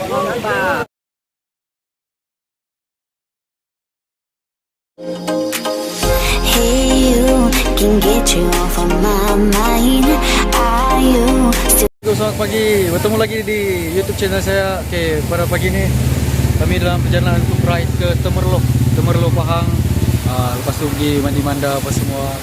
Mantap. Hey, you can get you off of my mind. Are you still... Selamat pagi, bertemu lagi di YouTube channel saya. Okay, pada pagi ni kami dalam perjalanan untuk ride ke Temerloh, Pahang. Lepas tu pergi mandi-manda apa semua.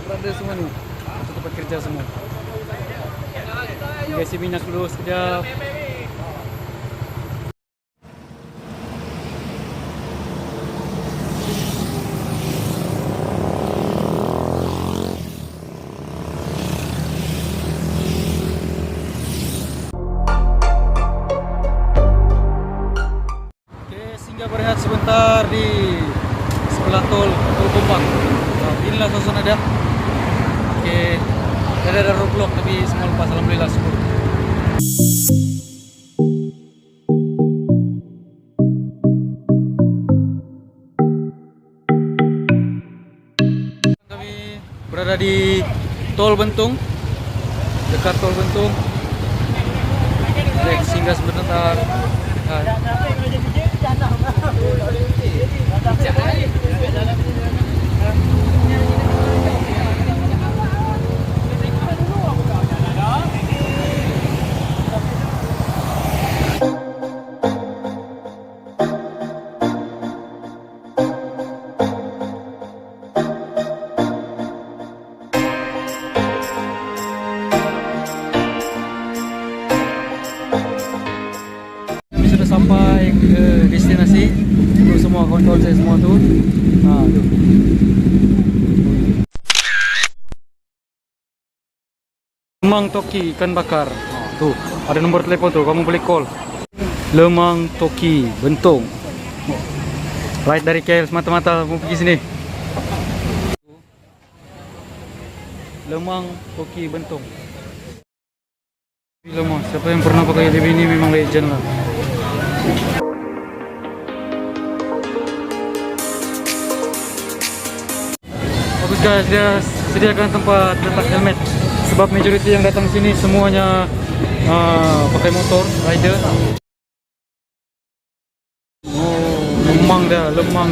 Berada semua ni, satu tempat kerja semua. Isi minyak dulu sekejap. Singgah berehat sebentar di sebelah tol Kompang. Inilah suasana dia. Okey, ada roadblock tapi semua lepas, alhamdulillah syukur. Kami berada di tol Bentong, dekat tol Bentong. Baik, singgah sebentar. Sampai ke destinasi. Itu semua kontrol saya semua tu. Tu. Lemang, tokki, ikan bakar. Tu, ada nombor telefon tu, kamu boleh call. Lemang, tokki, Bentong. Right dari KL semata-mata mau pergi sini. Lemang, tokki, Bentong. Lemang, siapa yang pernah pakai TV ini memang legend lah. Bagus guys, dia sediakan tempat letak helmet. Sebab majoriti yang datang sini semuanya pakai motor, rider. Oh, lemang dah. Lemang.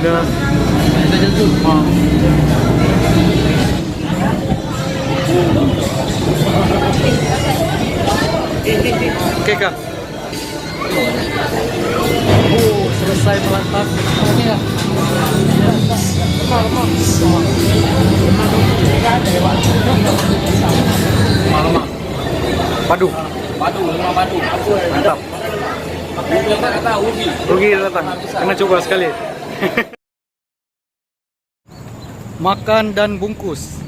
Okey kah? Oh, selesai melantap. Lemang. Padu. Lemang padu. Mantap. Rugi datang. Kena coba sekali. Makan dan bungkus.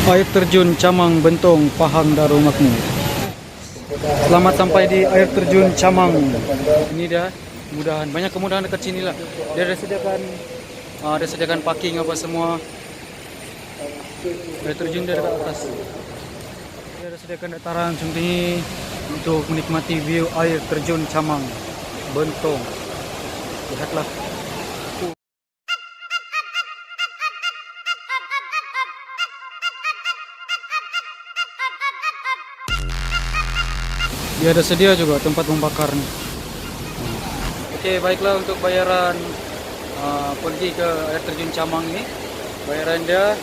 Air terjun Chamang Bentong, Pahang dah rumahmu. Selamat sampai di air terjun Chamang. Ini dia, mudahan banyak kemudahan dekat sini lah. Dia ada sediakan parking apa semua. Air terjun dia dekat atas. Dia ada sediakan dataran seperti ini untuk menikmati view air terjun Chamang Bentong. Lihatlah. Dia ada sedia juga tempat membakar nih. Oke, baiklah untuk bayaran pergi ke air terjun Chamang ini. Bayaran dia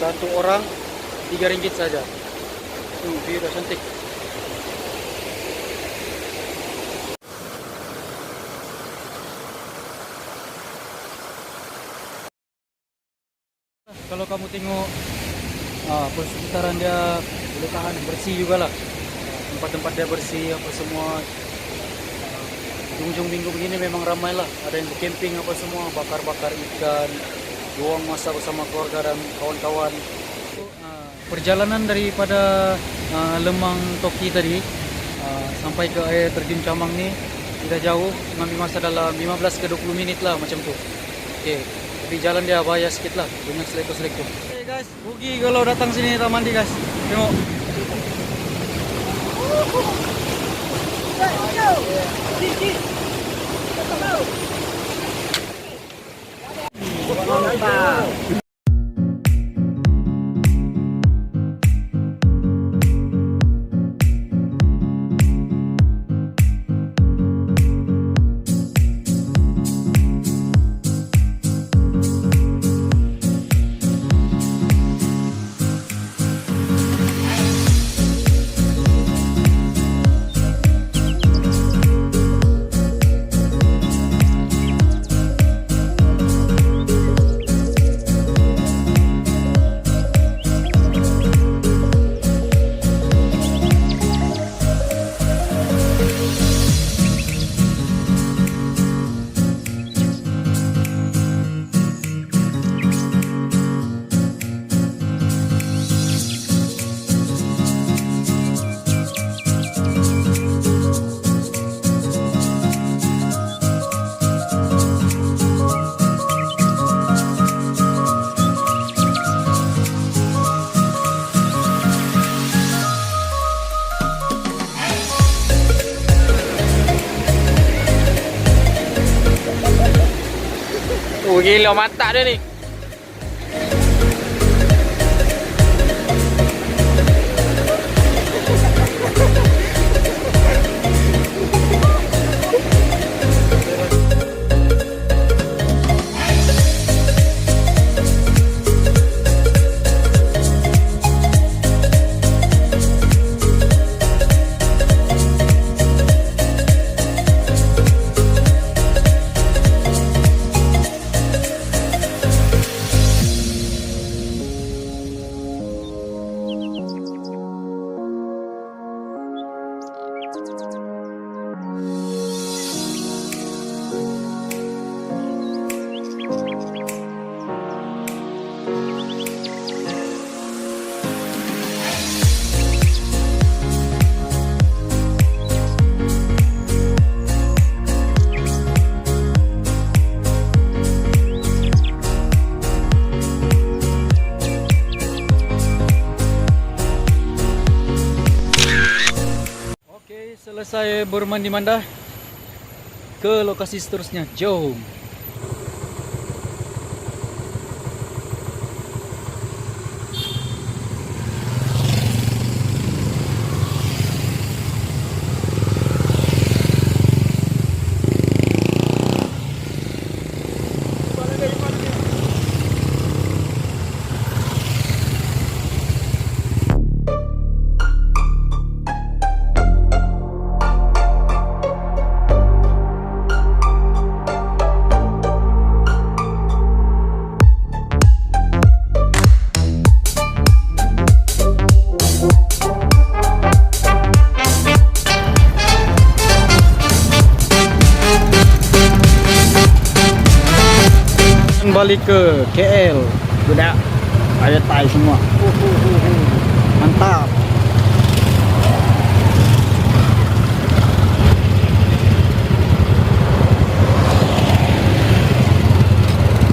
satu orang RM3 saja. View dah cantik. Kalau kamu tengok persekitaran dia boleh tahan bersih juga lah. Tempat-tempat dia bersih apa semua. Ujung minggu begini memang ramai lah. Ada yang camping apa semua, bakar-bakar ikan, luang masa bersama keluarga dan kawan-kawan. Perjalanan daripada Lemang Tokki tadi sampai ke air terjun Chamang ni tidak jauh, mengambil masa dalam 15 ke 20 minit lah macam tu. Okey, tapi jalan dia bahaya sikit lah, banyak seleko-seleko. Oke guys, rugi kalau datang sini tak mandi guys. Tengok. Gila mantap dia ni. Selesai bermandi mandah, ke lokasi seterusnya. Jom. Balik ke KL. Budak. Ada Thai semua. Mantap.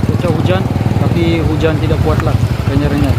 Cuaca hujan, tapi hujan tidak kuatlah, renyah-renyah.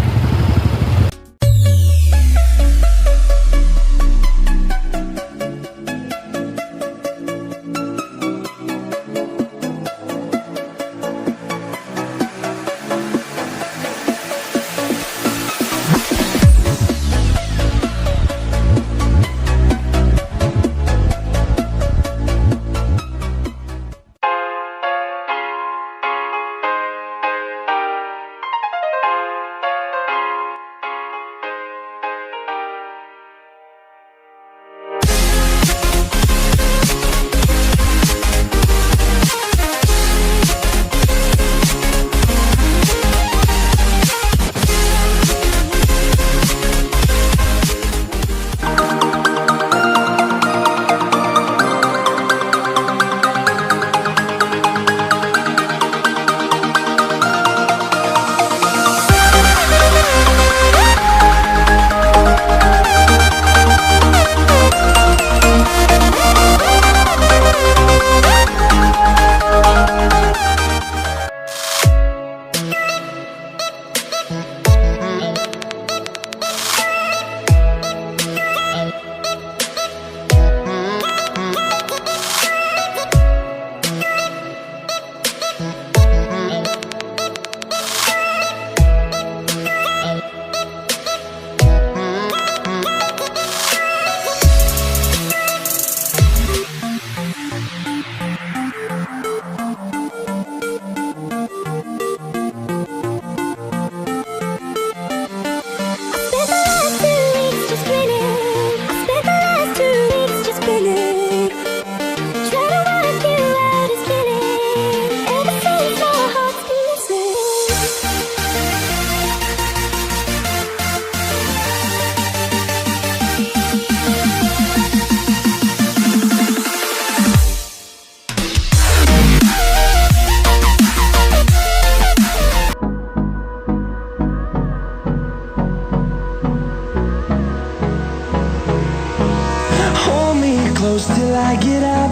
Till I get up,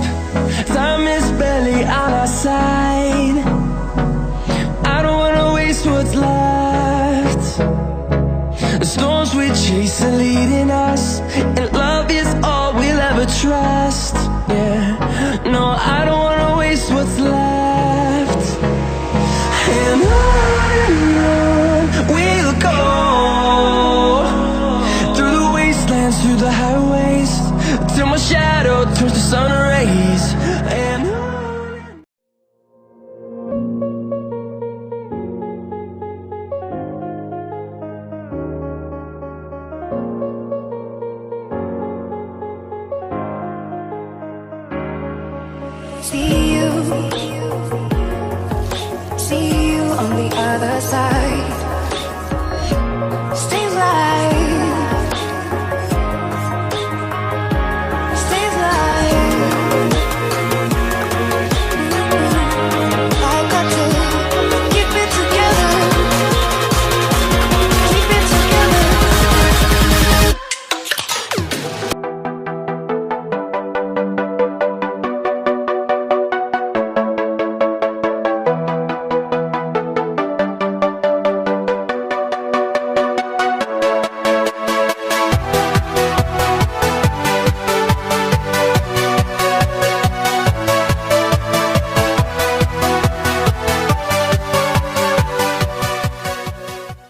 time is barely on our side. I don't wanna waste what's left. The storms we chase are leading us, and love is all we'll ever trust. Yeah, no, I don't wanna waste what's left. And on we'll go, through the wastelands, through the highways, till my shadow turns to sun rays. And see you on the other side.